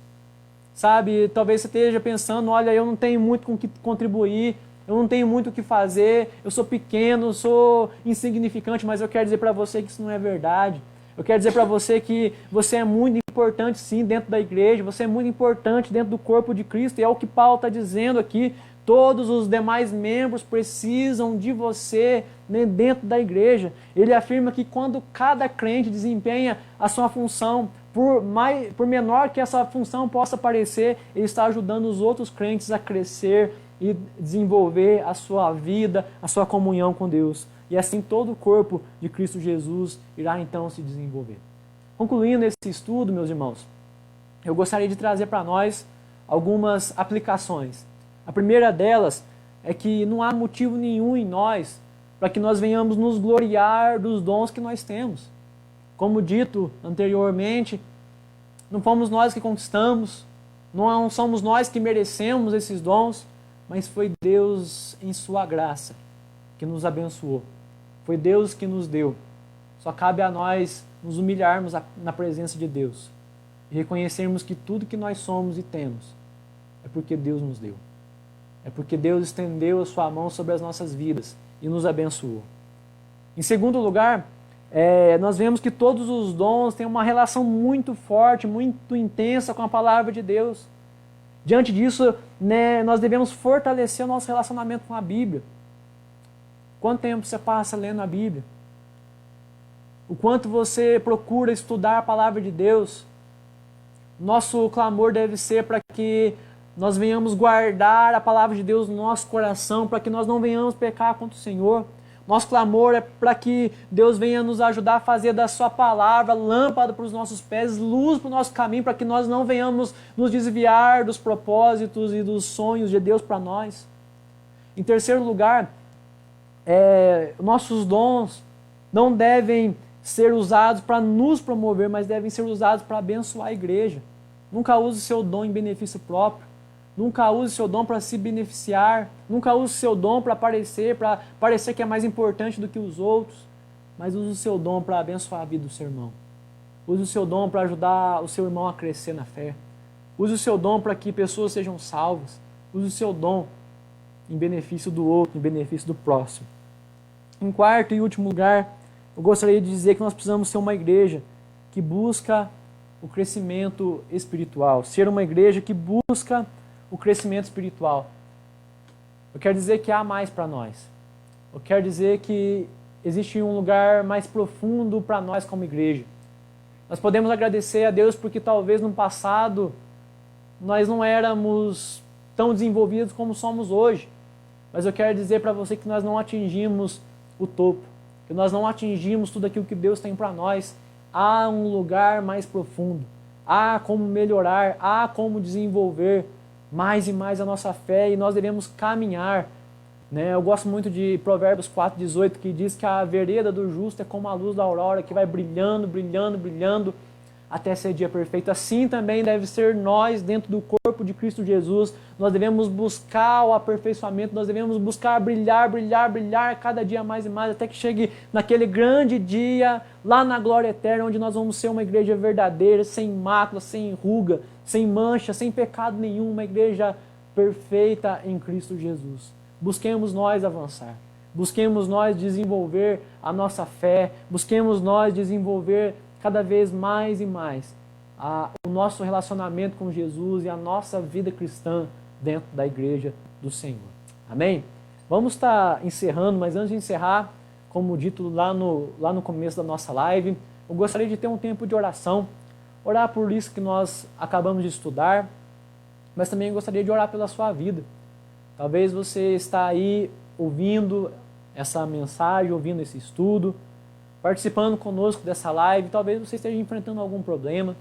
Sabe, talvez você esteja pensando, olha, eu não tenho muito com o que contribuir, eu não tenho muito o que fazer, eu sou pequeno, eu sou insignificante, mas eu quero dizer para você que isso não é verdade. Eu quero dizer para você que você é muito importante sim dentro da igreja, você é muito importante dentro do corpo de Cristo, e é o que Paulo está dizendo aqui. Todos os demais membros precisam de você, né, dentro da igreja. Ele afirma que quando cada crente desempenha a sua função, por menor que essa função possa parecer, ele está ajudando os outros crentes a crescer e desenvolver a sua vida, a sua comunhão com Deus. E assim todo o corpo de Cristo Jesus irá então se desenvolver. Concluindo esse estudo, meus irmãos, eu gostaria de trazer para nós algumas aplicações. A primeira delas é que não há motivo nenhum em nós para que nós venhamos nos gloriar dos dons que nós temos. Como dito anteriormente, não fomos nós que conquistamos, não somos nós que merecemos esses dons, mas foi Deus em sua graça que nos abençoou. Foi Deus que nos deu. Só cabe a nós nos humilharmos na presença de Deus e reconhecermos que tudo que nós somos e temos é porque Deus nos deu. É porque Deus estendeu a sua mão sobre as nossas vidas e nos abençoou. Em segundo lugar, nós vemos que todos os dons têm uma relação muito forte, muito intensa com a palavra de Deus. Diante disso, nós devemos fortalecer o nosso relacionamento com a Bíblia. Quanto tempo você passa lendo a Bíblia? O quanto você procura estudar a palavra de Deus? Nosso clamor deve ser para que nós venhamos guardar a palavra de Deus no nosso coração, para que nós não venhamos pecar contra o Senhor. Nosso clamor é para que Deus venha nos ajudar a fazer da sua palavra lâmpada para os nossos pés, luz para o nosso caminho, para que nós não venhamos nos desviar dos propósitos e dos sonhos de Deus para nós. Em terceiro lugar, nossos dons não devem ser usados para nos promover, mas devem ser usados para abençoar a igreja. Nunca use seu dom em benefício próprio. Nunca use seu dom para se beneficiar. Nunca use seu dom para parecer que é mais importante do que os outros. Mas use o seu dom para abençoar a vida do seu irmão. Use o seu dom para ajudar o seu irmão a crescer na fé. Use o seu dom para que pessoas sejam salvas. Use o seu dom em benefício do outro, em benefício do próximo. Em quarto e último lugar, eu gostaria de dizer que nós precisamos ser uma igreja que busca o crescimento espiritual. Ser uma igreja que busca o crescimento espiritual. Eu quero dizer que há mais para nós. Eu quero dizer que existe um lugar mais profundo para nós como igreja. Nós podemos agradecer a Deus porque talvez no passado nós não éramos tão desenvolvidos como somos hoje. Mas eu quero dizer para você que nós não atingimos o topo, que nós não atingimos tudo aquilo que Deus tem para nós. Há um lugar mais profundo. Há como melhorar, há como desenvolver mais e mais a nossa fé e nós devemos caminhar. Eu gosto muito de Provérbios 4,18, que diz que a vereda do justo é como a luz da aurora, que vai brilhando, brilhando, brilhando, até ser dia perfeito. Assim também deve ser nós dentro do corpo de Cristo Jesus. Nós devemos buscar o aperfeiçoamento, nós devemos buscar brilhar, brilhar, brilhar cada dia mais e mais, até que chegue naquele grande dia, lá na glória eterna, onde nós vamos ser uma igreja verdadeira, sem mácula, sem ruga, sem mancha, sem pecado nenhum, uma igreja perfeita em Cristo Jesus. Busquemos nós avançar, busquemos nós desenvolver a nossa fé, busquemos nós desenvolver cada vez mais e mais o nosso relacionamento com Jesus e a nossa vida cristã dentro da igreja do Senhor. Amém? Vamos estar encerrando, mas antes de encerrar, como dito lá no começo da nossa live, eu gostaria de ter um tempo de oração, orar por isso que nós acabamos de estudar, mas também gostaria de orar pela sua vida. Talvez você está aí ouvindo essa mensagem, ouvindo esse estudo, participando conosco dessa live, talvez você esteja enfrentando algum problema,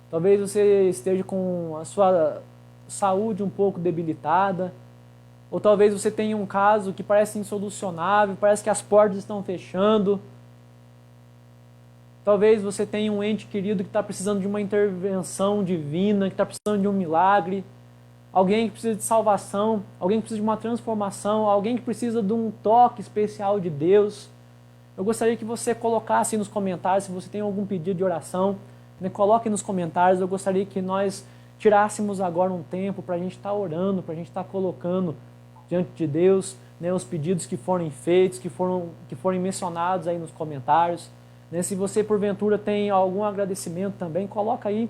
talvez você esteja com a sua saúde um pouco debilitada, ou talvez você tenha um caso que parece insolucionável, parece que as portas estão fechando. Talvez você tenha um ente querido que está precisando de uma intervenção divina, que está precisando de um milagre, alguém que precisa de salvação, alguém que precisa de uma transformação, alguém que precisa de um toque especial de Deus. Eu gostaria que você colocasse nos comentários, se você tem algum pedido de oração, coloque nos comentários. Eu gostaria que nós tirássemos agora um tempo para a gente estar orando, para a gente estar colocando diante de Deus os pedidos que forem feitos, que forem mencionados aí nos comentários. Se você porventura tem algum agradecimento também, coloca aí,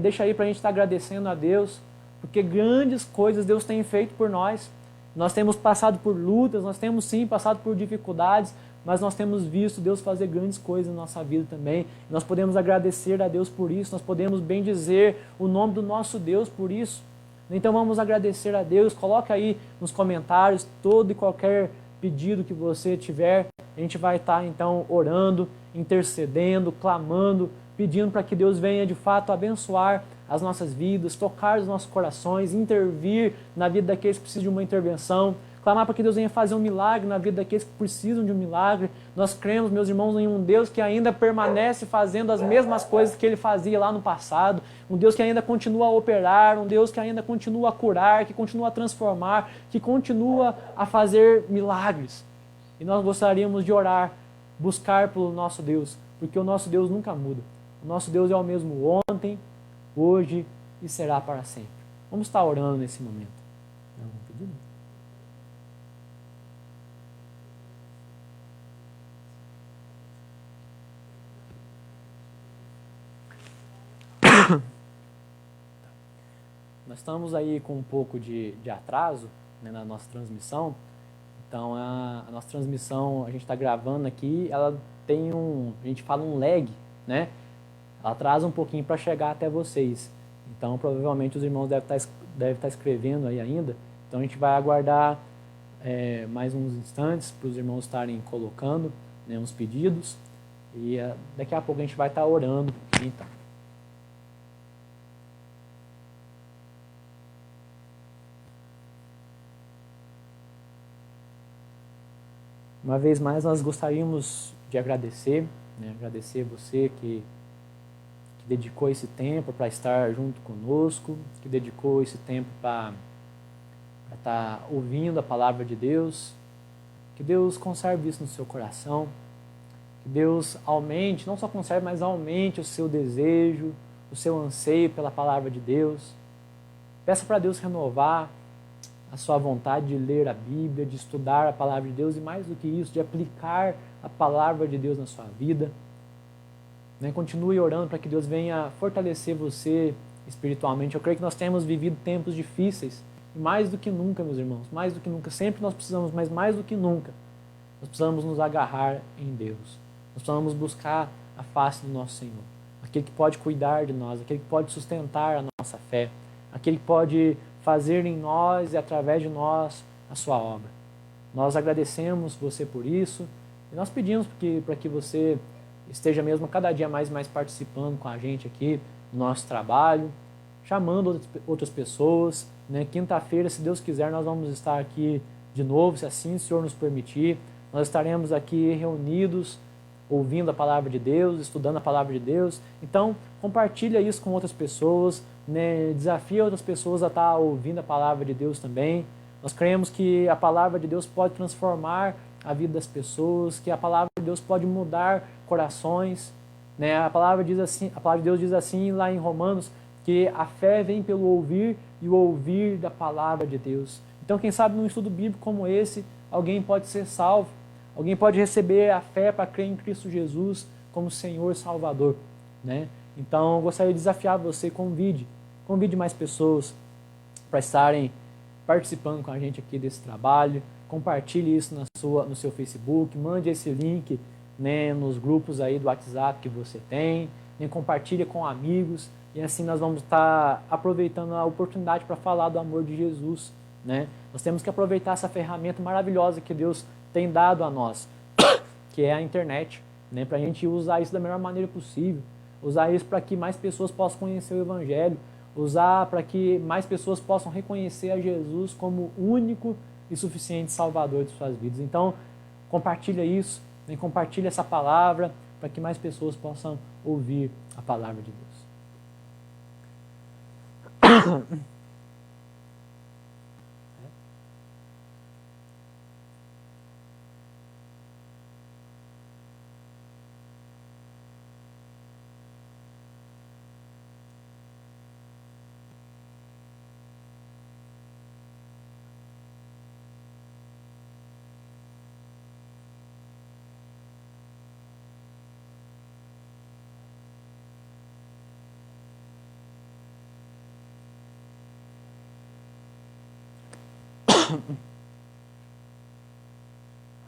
deixa aí para a gente estar agradecendo a Deus, porque grandes coisas Deus tem feito por nós. Nós temos passado por lutas, nós temos sim passado por dificuldades, mas nós temos visto Deus fazer grandes coisas na nossa vida também. Nós podemos agradecer a Deus por isso, nós podemos bendizer o nome do nosso Deus por isso. Então vamos agradecer a Deus. Coloca aí nos comentários todo e qualquer pedido que você tiver. A gente vai estar então orando, intercedendo, clamando, pedindo para que Deus venha de fato abençoar as nossas vidas, tocar os nossos corações, intervir na vida daqueles que precisam de uma intervenção. clamar para que Deus venha fazer um milagre na vida daqueles que precisam de um milagre. Nós cremos, meus irmãos, em um Deus que ainda permanece fazendo as mesmas coisas que Ele fazia lá no passado, um Deus que ainda continua a operar, um Deus que ainda continua a curar, que continua a transformar, que continua a fazer milagres. E nós gostaríamos de orar, buscar pelo nosso Deus, porque o nosso Deus nunca muda. O nosso Deus é o mesmo ontem, hoje e será para sempre. Vamos estar orando nesse momento. Não, pedido? Nós estamos aí com um pouco de atraso, né, na nossa transmissão. Então a nossa transmissão, a gente está gravando aqui, ela tem a gente fala um lag, né? Ela atrasa um pouquinho para chegar até vocês. Então provavelmente os irmãos devem estar escrevendo aí ainda. Então a gente vai aguardar mais uns instantes para os irmãos estarem colocando, né, uns pedidos. E daqui a pouco a gente vai estar orando. Então. Uma vez mais, nós gostaríamos de agradecer, né? Agradecer você que dedicou esse tempo para estar junto conosco, que dedicou esse tempo para estar ouvindo a palavra de Deus. Que Deus conserve isso no seu coração. Que Deus aumente, não só conserve, mas aumente o seu desejo, o seu anseio pela palavra de Deus. Peça para Deus renovar a sua vontade de ler a Bíblia, de estudar a palavra de Deus e, mais do que isso, de aplicar a palavra de Deus na sua vida. Né? Continue orando para que Deus venha fortalecer você espiritualmente. Eu creio que nós temos vivido tempos difíceis e mais do que nunca, meus irmãos, mais do que nunca, sempre nós precisamos, mas mais do que nunca, nós precisamos nos agarrar em Deus. Nós precisamos buscar a face do nosso Senhor, aquele que pode cuidar de nós, aquele que pode sustentar a nossa fé, aquele que pode fazer em nós e através de nós a sua obra. Nós agradecemos você por isso e nós pedimos para que você esteja mesmo cada dia mais participando com a gente aqui no nosso trabalho, chamando outras pessoas. Né? Quinta-feira, se Deus quiser, nós vamos estar aqui de novo, se assim o Senhor nos permitir. Nós estaremos aqui reunidos, ouvindo a palavra de Deus, estudando a palavra de Deus. Então, compartilha isso com outras pessoas, né? Desafia outras pessoas a estar ouvindo a palavra de Deus também. Nós cremos que a palavra de Deus pode transformar a vida das pessoas, que a palavra de Deus pode mudar corações. Né? A palavra de Deus diz assim lá em Romanos, que a fé vem pelo ouvir e o ouvir da palavra de Deus. Então, quem sabe num estudo bíblico como esse, alguém pode ser salvo. Alguém pode receber a fé para crer em Cristo Jesus como Senhor e Salvador. Né? Então, eu gostaria de desafiar você, convide mais pessoas para estarem participando com a gente aqui desse trabalho. Compartilhe isso no seu Facebook, mande esse link, né, nos grupos aí do WhatsApp que você tem, né, compartilhe com amigos, e assim nós vamos estar aproveitando a oportunidade para falar do amor de Jesus. Né? Nós temos que aproveitar essa ferramenta maravilhosa que Deus tem dado a nós, que é a internet, né? Para a gente usar isso da melhor maneira possível, usar isso para que mais pessoas possam conhecer o Evangelho, usar para que mais pessoas possam reconhecer a Jesus como único e suficiente Salvador de suas vidas. Então, compartilha isso, né? Compartilha essa palavra para que mais pessoas possam ouvir a palavra de Deus.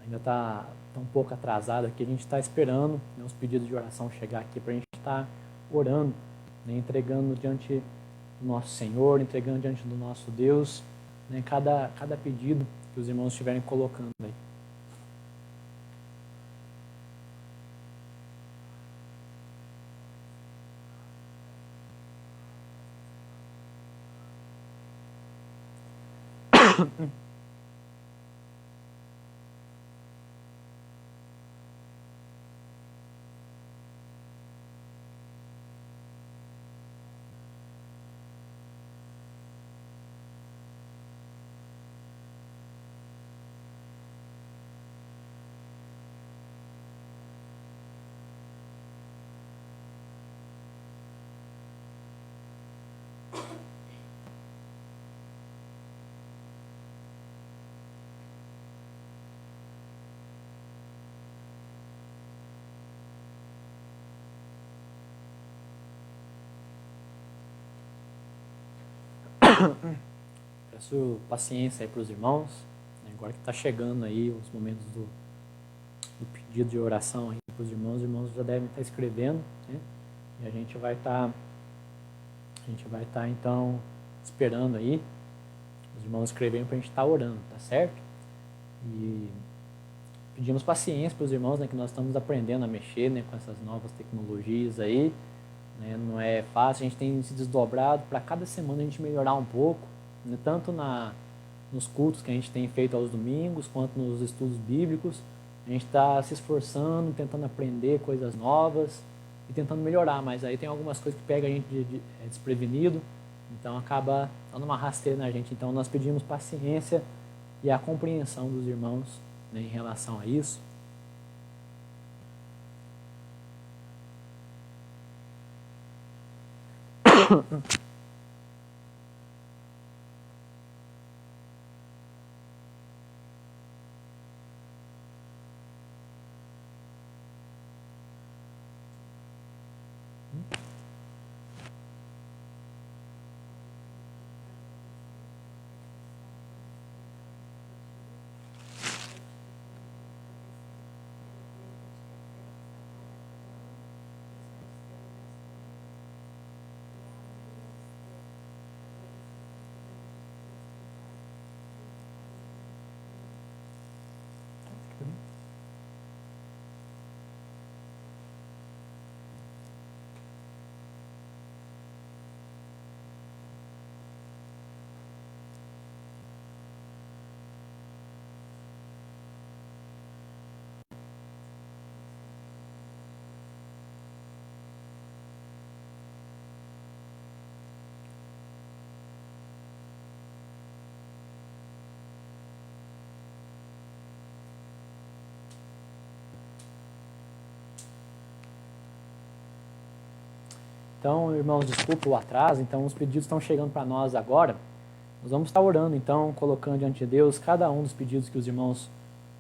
Ainda está um pouco atrasado aqui, a gente está esperando, né, os pedidos de oração chegar aqui para a gente estar orando, né, entregando diante do nosso Senhor, entregando diante do nosso Deus, né, cada pedido que os irmãos estiverem colocando aí. Peço paciência aí para os irmãos, né? Agora que está chegando aí os momentos do pedido de oração aí para os irmãos já devem estar escrevendo, né? E a gente vai estar então esperando aí os irmãos escreverem para a gente estar orando, tá certo? E pedimos paciência para os irmãos, né, que nós estamos aprendendo a mexer, né, com essas novas tecnologias aí, né? Não é fácil, a gente tem se desdobrado para cada semana a gente melhorar um pouco, né, tanto nos cultos que a gente tem feito aos domingos, quanto nos estudos bíblicos. A gente está se esforçando, tentando aprender coisas novas e tentando melhorar, mas aí tem algumas coisas que pegam a gente desprevenido, então acaba dando uma rasteira na gente. Então nós pedimos paciência e a compreensão dos irmãos, né, em relação a isso. Então, irmãos, desculpa o atraso, então os pedidos estão chegando para nós agora. Nós vamos estar orando, então, colocando diante de Deus cada um dos pedidos que os irmãos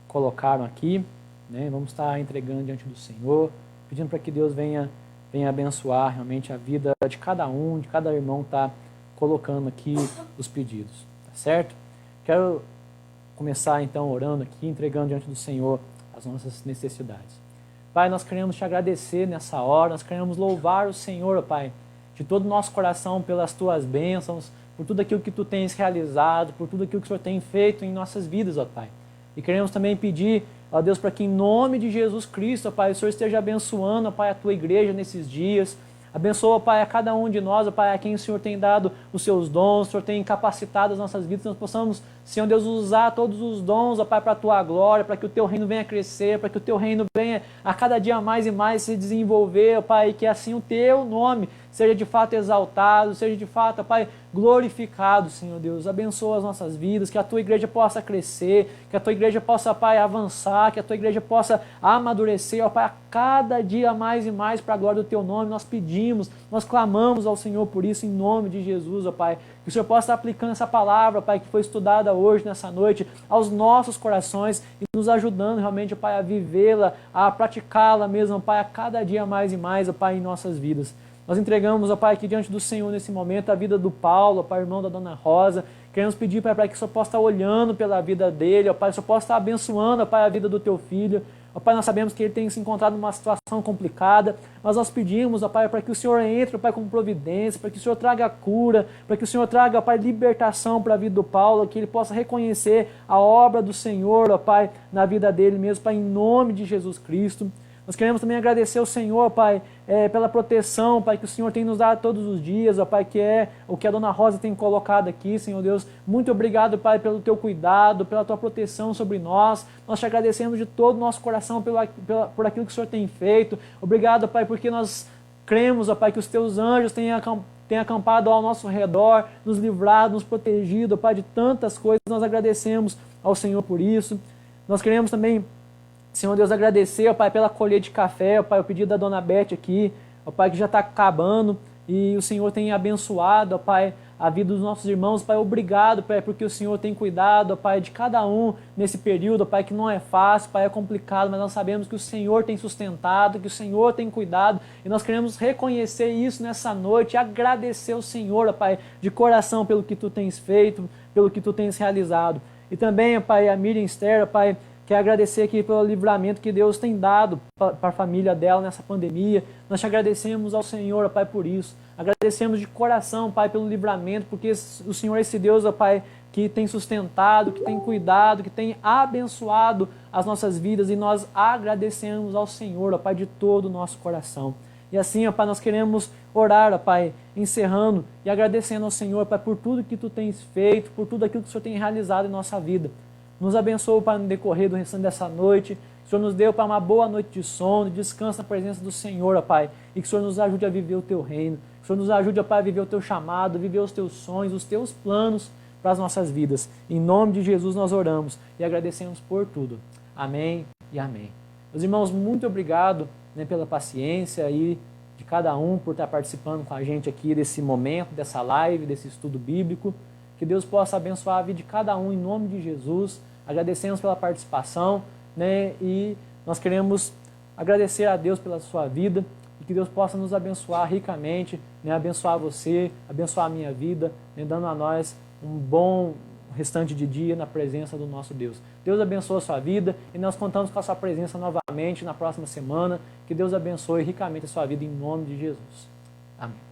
colocaram aqui, né? Vamos estar entregando diante do Senhor, pedindo para que Deus venha abençoar realmente a vida de cada irmão que está colocando aqui os pedidos, tá certo? Quero começar, então, orando aqui, entregando diante do Senhor as nossas necessidades. Pai, nós queremos te agradecer nessa hora, nós queremos louvar o Senhor, Pai, de todo o nosso coração pelas tuas bênçãos, por tudo aquilo que tu tens realizado, por tudo aquilo que o Senhor tem feito em nossas vidas, ó Pai. E queremos também pedir, ó Deus, para que em nome de Jesus Cristo, ó Pai, o Senhor esteja abençoando, ó Pai, a tua igreja nesses dias. Abençoa, ó Pai, a cada um de nós, ó Pai, a quem o Senhor tem dado os seus dons, o Senhor tem capacitado as nossas vidas, que nós possamos, Senhor Deus, usar todos os dons, ó Pai, para a tua glória, para que o teu reino venha crescer, para que o teu reino venha a cada dia mais e mais se desenvolver, ó Pai, e que assim o teu nome seja de fato exaltado, seja de fato, ó Pai, glorificado, Senhor Deus. Abençoa as nossas vidas, que a tua igreja possa crescer, que a tua igreja possa, Pai, avançar, que a tua igreja possa amadurecer, ó Pai, a cada dia mais e mais para a glória do teu nome. Nós pedimos, nós clamamos ao Senhor por isso, em nome de Jesus, ó Pai. Que o Senhor possa estar aplicando essa palavra, Pai, que foi estudada hoje, nessa noite, aos nossos corações e nos ajudando realmente, ó Pai, a vivê-la, a praticá-la mesmo, ó Pai, a cada dia mais e mais, ó Pai, em nossas vidas. Nós entregamos, ó Pai, aqui diante do Senhor nesse momento a vida do Paulo, ó Pai, irmão da Dona Rosa. Queremos pedir, Pai, para que o Senhor possa estar olhando pela vida dele, ó Pai, o Senhor possa estar abençoando, ó Pai, a vida do teu filho. Ó Pai, nós sabemos que ele tem se encontrado numa situação complicada, mas nós pedimos, ó Pai, para que o Senhor entre, ó Pai, com providência, para que o Senhor traga cura, para que o Senhor traga, ó Pai, libertação para a vida do Paulo, que ele possa reconhecer a obra do Senhor, ó Pai, na vida dele mesmo, Pai, em nome de Jesus Cristo. Nós queremos também agradecer ao Senhor, Pai, pela proteção, Pai, que o Senhor tem nos dado todos os dias, ó Pai, que é o que a Dona Rosa tem colocado aqui, Senhor Deus. Muito obrigado, Pai, pelo teu cuidado, pela tua proteção sobre nós. Nós te agradecemos de todo o nosso coração por aquilo que o Senhor tem feito. Obrigado, Pai, porque nós cremos, ó Pai, que os teus anjos têm acampado ao nosso redor, nos livrado, nos protegido, ó Pai, de tantas coisas. Nós agradecemos ao Senhor por isso. Nós queremos também, Senhor Deus, agradecer, ó Pai, pela colheita de café, ó Pai, o pedido da Dona Beth aqui, ó Pai, que já está acabando, e o Senhor tem abençoado, ó Pai, a vida dos nossos irmãos. Pai, obrigado, Pai, porque o Senhor tem cuidado, Pai, de cada um nesse período, Pai, que não é fácil, Pai, é complicado, mas nós sabemos que o Senhor tem sustentado, que o Senhor tem cuidado, e nós queremos reconhecer isso nessa noite, agradecer ao Senhor, Pai, de coração pelo que Tu tens feito, pelo que Tu tens realizado. E também, Pai, a Miriam Esther, Pai, quer agradecer aqui pelo livramento que Deus tem dado para a família dela nessa pandemia. Nós te agradecemos ao Senhor, Pai, por isso. Agradecemos de coração, Pai, pelo livramento, porque o Senhor é esse Deus, Pai, que tem sustentado, que tem cuidado, que tem abençoado as nossas vidas, e nós agradecemos ao Senhor, Pai, de todo o nosso coração. E assim, Pai, nós queremos orar, Pai, encerrando e agradecendo ao Senhor, Pai, por tudo que Tu tens feito, por tudo aquilo que o Senhor tem realizado em nossa vida. Nos abençoe, Pai, no decorrer do restante dessa noite. O Senhor nos deu, Pai, uma boa noite de sono, descanso na presença do Senhor, Pai, e que o Senhor nos ajude a viver o Teu reino. Que o Senhor nos ajude, Pai, a viver o Teu chamado, viver os Teus sonhos, os Teus planos para as nossas vidas. Em nome de Jesus nós oramos e agradecemos por tudo. Amém e amém. Meus irmãos, muito obrigado, né, pela paciência aí de cada um, por estar participando com a gente aqui desse momento, dessa live, desse estudo bíblico. Que Deus possa abençoar a vida de cada um em nome de Jesus. Agradecemos pela participação, né? E nós queremos agradecer a Deus pela sua vida e que Deus possa nos abençoar ricamente, né? Abençoar você, abençoar a minha vida, né? Dando a nós um bom restante de dia na presença do nosso Deus. Deus abençoe a sua vida e nós contamos com a sua presença novamente na próxima semana. Que Deus abençoe ricamente a sua vida em nome de Jesus. Amém.